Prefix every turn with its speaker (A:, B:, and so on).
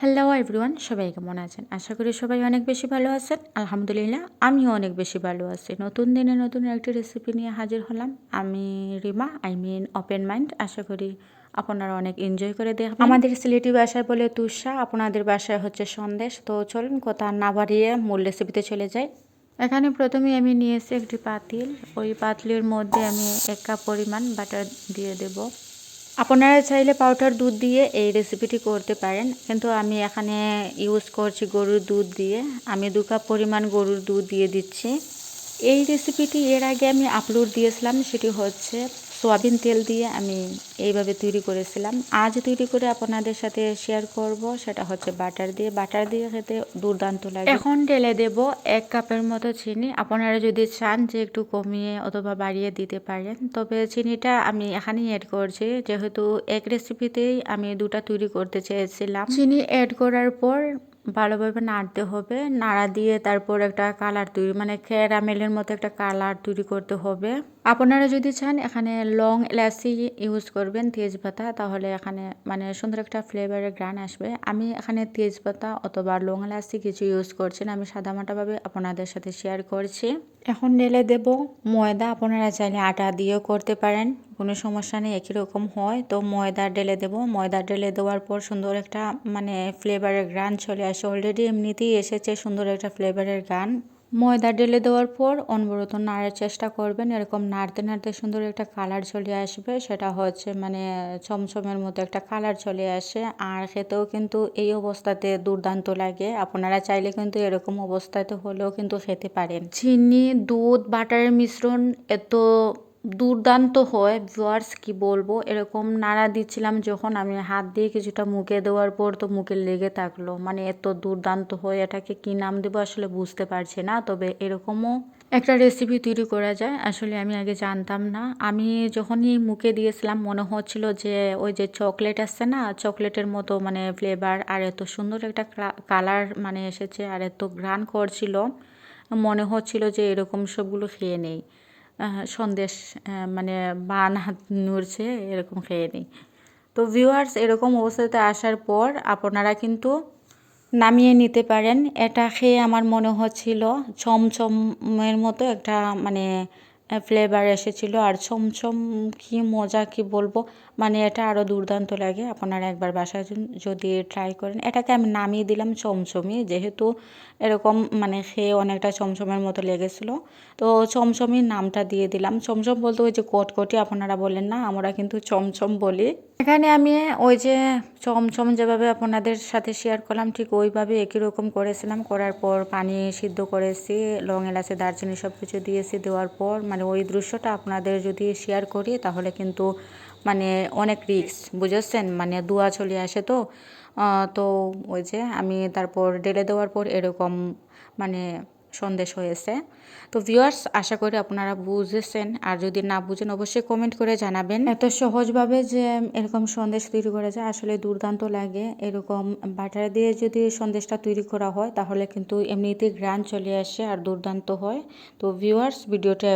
A: Hello everyone, সবাই কেমন আছেন? আশা করি সবাই অনেক বেশি ভালো আছেন। আলহামদুলিল্লাহ আমিও অনেক বেশি ভালো আছি। নতুন দিনে নতুন একটি রেসিপি নিয়ে হাজির হলাম। আমি রিমা, ওপেন মাইন্ড। আশা করি আপনারা অনেক এনজয় করে দেখবেন। আমাদের সিলেটি ভাষায় বলে তুষা, আপনাদের বাসায় হচ্ছে সন্দেশ। তো চলুন কথা না বাড়িয়ে মূল রেসিপিতে চলে যাই। এখানে প্রথমে আমি নিয়েছি একটি পাতিল। ওই পাতিলের মধ্যে আমি 1 কাপ পরিমাণ বাটার দিয়ে দেব। আপনারা চাইলে পাউডার দুধ দিয়ে এই রেসিপিটি করতে পারেন, কিন্তু আমি এখানে ইউজ করছি গরুর দুধ দিয়ে। আমি 2 কাপ পরিমাণ গরুর দুধ দিয়ে দিচ্ছি। এই রেসিপিটি এর আগে আমি আপলোড দিয়েছিলাম, সেটি হচ্ছে সয়াবিন তেল দিয়ে আমি এইভাবে তৈরি করেছিলাম। আজ তৈরি করে আপনাদের সাথে শেয়ার করব, সেটা হচ্ছে বাটার দিয়ে। বাটার দিয়ে খেতে দুর্দান্ত লাগে। এখন ঢেলে দেব 1 কাপের মতো চিনি। আপনারা যদি চান যে একটু কমিয়ে অথবা বাড়িয়ে দিতে পারেন, তবে চিনিটা আমি এখানেই অ্যাড করছি, যেহেতু এক রেসিপিতেই আমি 2টা তৈরি করতে চেয়েছিলাম। চিনি অ্যাড করার পর ভালোভাবে নাড়তে হবে। নাড়া দিয়ে তারপর একটা কালার তৈরি, মানে ক্যারামেলের মতো একটা কালার তৈরি করতে হবে। আপনারা যদি চান এখানে লং এলাচি ইউজ করবেন, তেজপাতা, তাহলে এখানে মানে সুন্দর একটা ফ্লেভারের গ্রান আসবে। আমি এখানে তেজপাতা অথবা লং এলাচি কিছু ইউজ করছি না, আমি সাদামাটাভাবে আপনাদের সাথে শেয়ার করছি। এখন ঢেলে দেব ময়দা। আপনারা চাইলে আটা দিয়েও করতে পারেন, কোনো সমস্যা নেই, একই রকম হয়। তো ময়দা ঢেলে দেব। ময়দা ঢেলে দেওয়ার পর সুন্দর একটা মানে ফ্লেভারের গ্রান চলে আসে। অলরেডি এমনিতেই এসেছে সুন্দর একটা ফ্লেভারের গ্রান। ময়দা ঢেলে দেওয়ার পর অনবরত নাড়ার চেষ্টা করবেন। এরকম নাড়তে নাড়তে সুন্দর একটা কালার চলে আসবে, সেটা হচ্ছে মানে চমচমের মতো একটা কালার চলে আসে। আর খেতেও কিন্তু এই অবস্থাতে দুর্দান্ত লাগে। আপনারা চাইলে কিন্তু এরকম অবস্থাতে হলেও কিন্তু খেতে পারেন। চিনি, দুধ, বাটারের মিশ্রণ এত দুর্দান্ত হয় ভিউয়ার্স, কি বলবো। এরকম নাড়া দিচ্ছিলাম যখন, আমি হাত দিয়ে কিছুটা মুখে দেওয়ার পর তো মুখে লেগে থাকলো, মানে এত দুর্দান্ত হয়। এটাকে কি নাম দেবো আসলে বুঝতে পারছি না, তবে এরকমও একটা রেসিপি তৈরি করা যায়। আসলে আমি আগে জানতাম না। আমি যখনই মুখে দিয়েছিলাম মনে হচ্ছিল যে ওই যে চকলেট আসছে না, চকলেটের মতো মানে ফ্লেভার, আর এত সুন্দর একটা কালার মানে এসেছে, আর এত ঘ্রাণ করছিল, মনে হচ্ছিল যে এরকম সবগুলো খেয়ে নেই। সন্দেশ মানে বান হাত নড়ছে, এরকম খেয়ে নেই। তো ভিউয়ার্স, এরকম অবস্থাতে আসার পর আপনারা কিন্তু নামিয়ে নিতে পারেন। এটা খেয়ে আমার মনে হচ্ছিল চমচমের মতো একটা মানে ফ্লেভার এসেছিল, আর চমচম কি মজা, কি বলবো, মানে এটা আরও দুর্দান্ত লাগে। আপনারা একবার বাসায় যদি ট্রাই করেন। এটাকে আমি নামিয়ে দিলাম চমচমি, যেহেতু এরকম মানে খেয়ে অনেকটা চমচমের মতো লেগেছিলো, তো চমচমির নামটা দিয়ে দিলাম। চমচম বলতে ওই যে কটকটি আপনারা বলেন না, আমরা কিন্তু চমচম বলি। এখানে আমি ওই যে চমচম যেভাবে আপনাদের সাথে শেয়ার করলাম, ঠিক ওইভাবে একই রকম করেছিলাম। করার পর পানি সিদ্ধ করেছি, লং এলাচি দারচিনি সব কিছু দিয়েছি। দেওয়ার পর মানে ওই দৃশ্যটা আপনাদের যদি শেয়ার করি তাহলে কিন্তু মানে অনেক রিস্ক, বুঝেছেন, মানে ধোঁয়া চলে আসে। তো ওই যে আমি তারপর ঢেলে দেওয়ার পর এরকম মানে সন্দেশ হয়েছে। তো ভিউয়ার্স, আশা করি আপনারা বুঝেছেন, আর যদি না বুঝেন অবশ্যই কমেন্ট করে জানাবেন। এত সহজভাবে যে এরকম সন্দেশ তৈরি করা যায়, আসলে দুর্দান্ত লাগে। এরকম বাটার দিয়ে যদি সন্দেশটা তৈরি করা হয় তাহলে কিন্তু এমনিতেই গ্রান চলে আসে আর দুর্দান্ত হয়। তো ভিউয়ার্স, ভিডিওটা